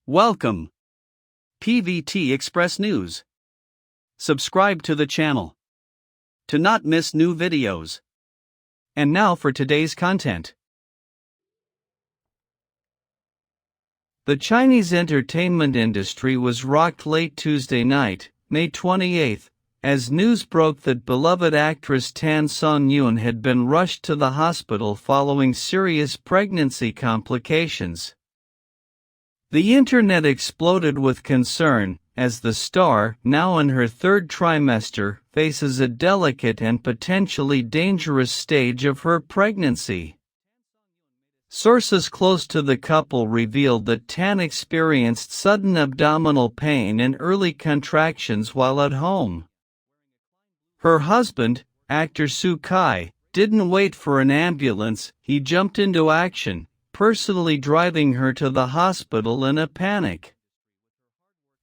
Welcome, PVT Express News. Subscribe to the channel to not miss new videos. And now for today's content. The Chinese entertainment industry was rocked late Tuesday night, May 28, as news broke that beloved actress Songyun had been rushed to the hospital following serious pregnancy complications. The internet exploded with concern, as the star, now in her third trimester, faces a delicate and potentially dangerous stage of her pregnancy. Sources close to the couple revealed that Tan experienced sudden abdominal pain and early contractions while at home. Her husband, actor Su Kai, didn't wait for an ambulance, he jumped into action, personally driving her to the hospital in a panic.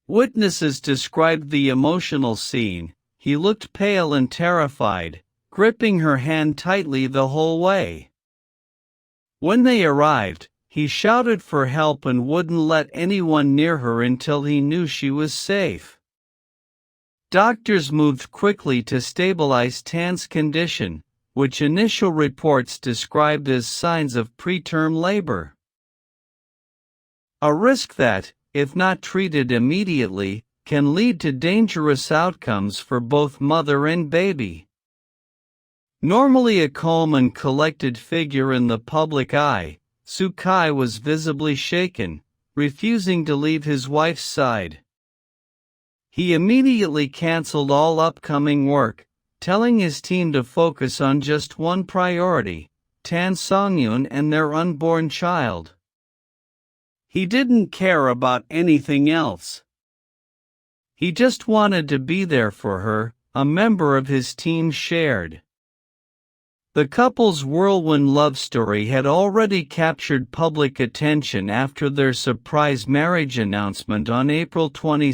Witnesses described the emotional scene. He looked pale and terrified, gripping her hand tightly the whole way. When they arrived, he shouted for help and wouldn't let anyone near her until he knew she was safe. Doctors moved quickly to stabilize Tan's condition, which initial reports described as signs of preterm labor. A risk that, if not treated immediately, can lead to dangerous outcomes for both mother and baby. Normally a calm and collected figure in the public eye, Su Kai was visibly shaken, refusing to leave his wife's side. He immediately canceled all upcoming work, telling his team to focus on just one priority, Songyun and their unborn child. He didn't care about anything else. He just wanted to be there for her, a member of his team shared. The couple's whirlwind love story had already captured public attention after their surprise marriage announcement on April 22,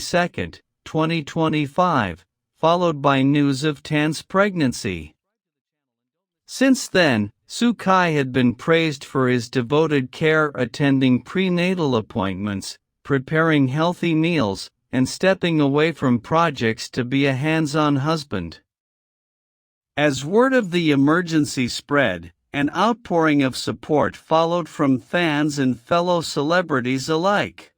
2025, followed by news of Tan's pregnancy. Since then, Su Kai had been praised for his devoted care, attending prenatal appointments, preparing healthy meals, and stepping away from projects to be a hands-on husband. As word of the emergency spread, an outpouring of support followed from fans and fellow celebrities alike.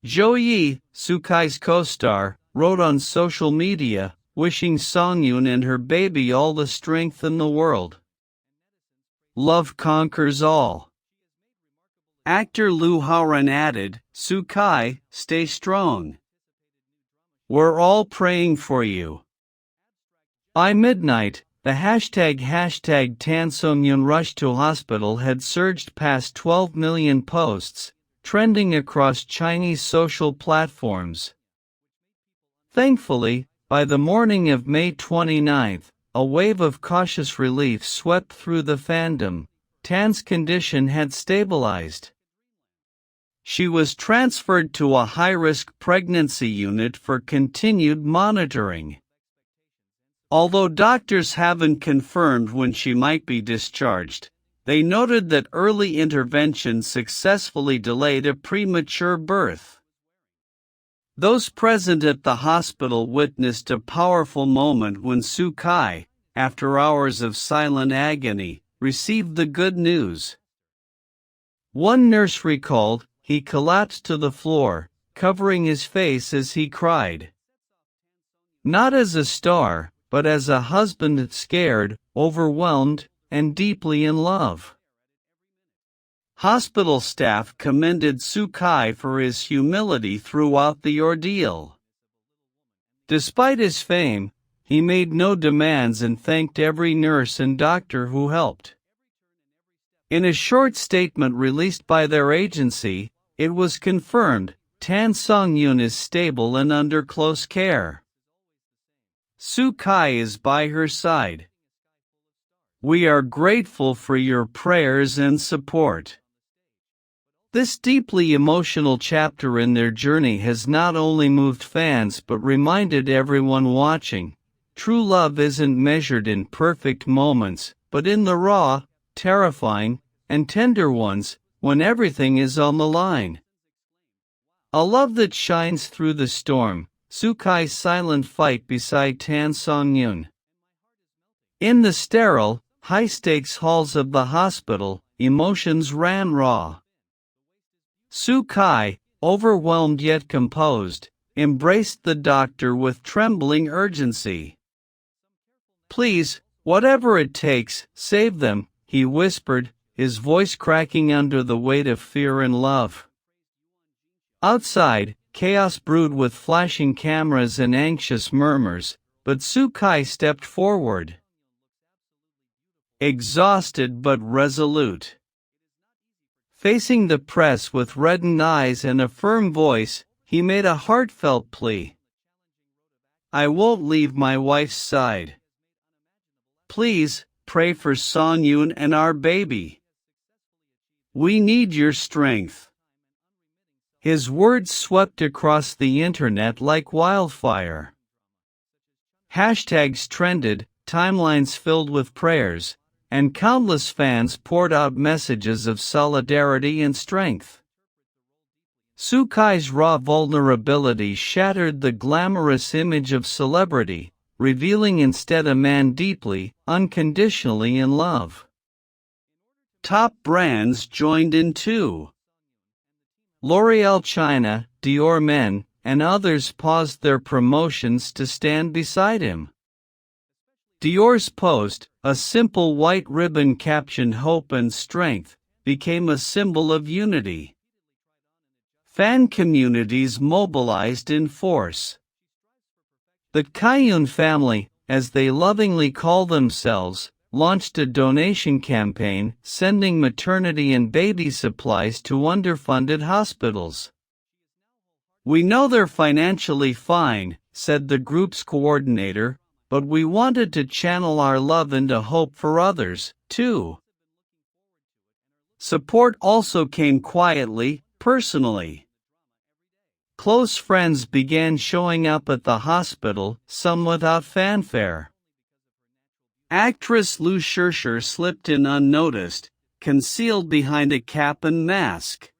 Zhou Yi, Su Kai's co-star, wrote on social media, wishing Songyun and her baby all the strength in the world. Love conquers all. Actor Lu Haoran added, Su Kai, stay strong. We're all praying for you. By midnight, the hashtag tansongyun rush to hospital had surged past 12 million posts, trending across Chinese social platforms. Thankfully, by the morning of May 29, a wave of cautious relief swept through the fandom. Tan's condition had stabilized. She was transferred to a high-risk pregnancy unit for continued monitoring. Although doctors haven't confirmed when she might be discharged, they noted that early intervention successfully delayed a premature birth. Those present at the hospital witnessed a powerful moment when Su Kai, after hours of silent agony, received the good news. One nurse recalled, he collapsed to the floor, covering his face as he cried. Not as a star, but as a husband scared, overwhelmed, and deeply in love. Hospital staff commended Su Kai for his humility throughout the ordeal. Despite his fame, he made no demands and thanked every nurse and doctor who helped. In a short statement released by their agency, it was confirmed, Songyun is stable and under close care. Su Kai is by her side. We are grateful for your prayers and support. This deeply emotional chapter in their journey has not only moved fans but reminded everyone watching, true love isn't measured in perfect moments, but in the raw, terrifying, and tender ones, when everything is on the line. A love that shines through the storm, Sukai's silent fight beside Tansongyun. In the sterile, high-stakes halls of the hospital, emotions ran raw. Sukai, overwhelmed yet composed, embraced the doctor with trembling urgency. "Please, whatever it takes, save them," he whispered, his voice cracking under the weight of fear and love. Outside, chaos brewed with flashing cameras and anxious murmurs, but Sukai stepped forward. Exhausted but resolute. Facing the press with reddened eyes and a firm voice, he made a heartfelt plea. "I won't leave my wife's side. Please, pray for Songyun and our baby. We need your strength." His words swept across the internet like wildfire. Hashtags trended, timelines filled with prayers, and countless fans poured out messages of solidarity and strength. Sukai's raw vulnerability shattered the glamorous image of celebrity, revealing instead a man deeply, unconditionally in love. Top brands joined in too. L'Oréal China, Dior Men, and others paused their promotions to stand beside him. Dior's post, a simple white ribbon captioned "Hope and Strength," became a symbol of unity. Fan communities mobilized in force. The Kyun family, as they lovingly call themselves, launched a donation campaign, sending maternity and baby supplies to underfunded hospitals. "We know they're financially fine," said the group's coordinator, "but we wanted to channel our love into hope for others, too." Support also came quietly, personally. Close friends began showing up at the hospital, some without fanfare. Actress Lu Shirshir slipped in unnoticed, concealed behind a cap and mask.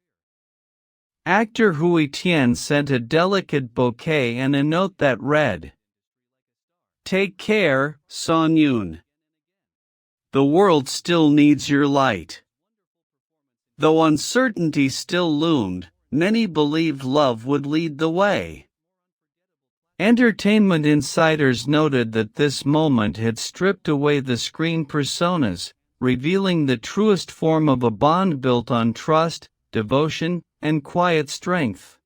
Actor Hui Tian sent a delicate bouquet and a note that read, "Take care, Songyun. The world still needs your light." Though uncertainty still loomed, many believed love would lead the way. Entertainment insiders noted that this moment had stripped away the screen personas, revealing the truest form of a bond built on trust, devotion, and quiet strength.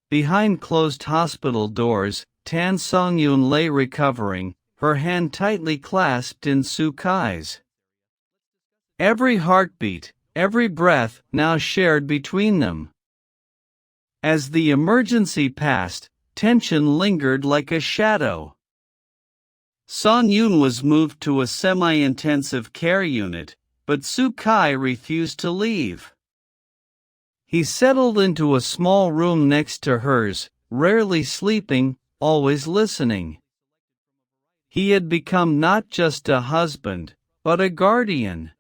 Behind closed hospital doors, Tansongyun lay recovering, her hand tightly clasped in Sukai's. Every heartbeat, every breath, now shared between them. As the emergency passed, tension lingered like a shadow. Songyun was moved to a semi-intensive care unit, but Sukai refused to leave. He settled into a small room next to hers, rarely sleeping, always listening. He had become not just a husband, but a guardian.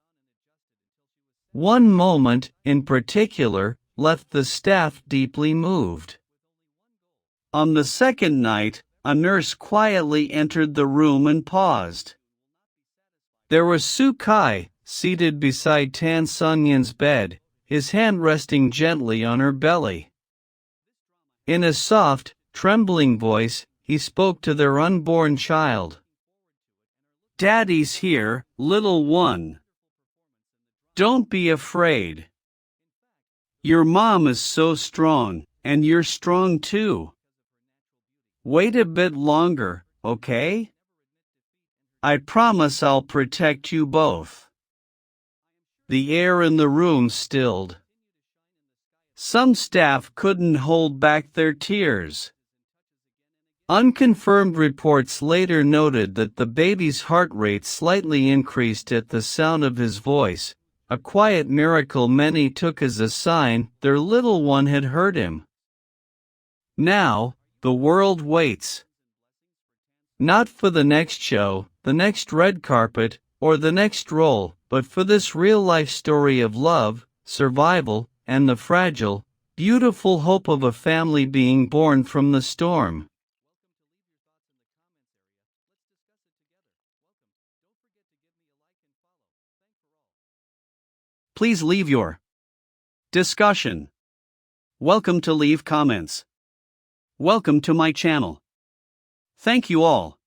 One moment, in particular, left the staff deeply moved. On the second night, a nurse quietly entered the room and paused. There was Sukai, seated beside Tansongyun's bed, his hand resting gently on her belly. In a soft, trembling voice, he spoke to their unborn child. "Daddy's here, little one. Don't be afraid. Your mom is so strong, and you're strong too. Wait a bit longer, okay? I promise I'll protect you both." The air in the room stilled. Some staff couldn't hold back their tears. Unconfirmed reports later noted that the baby's heart rate slightly increased at the sound of his voice, a quiet miracle many took as a sign their little one had heard him. Now, the world waits. Not for the next show, the next red carpet, or the next role, but for this real-life story of love, survival, and the fragile, Beautiful hope of a family being born from the storm. Please leave your discussion. Welcome to leave comments. Welcome to my channel. Thank you all.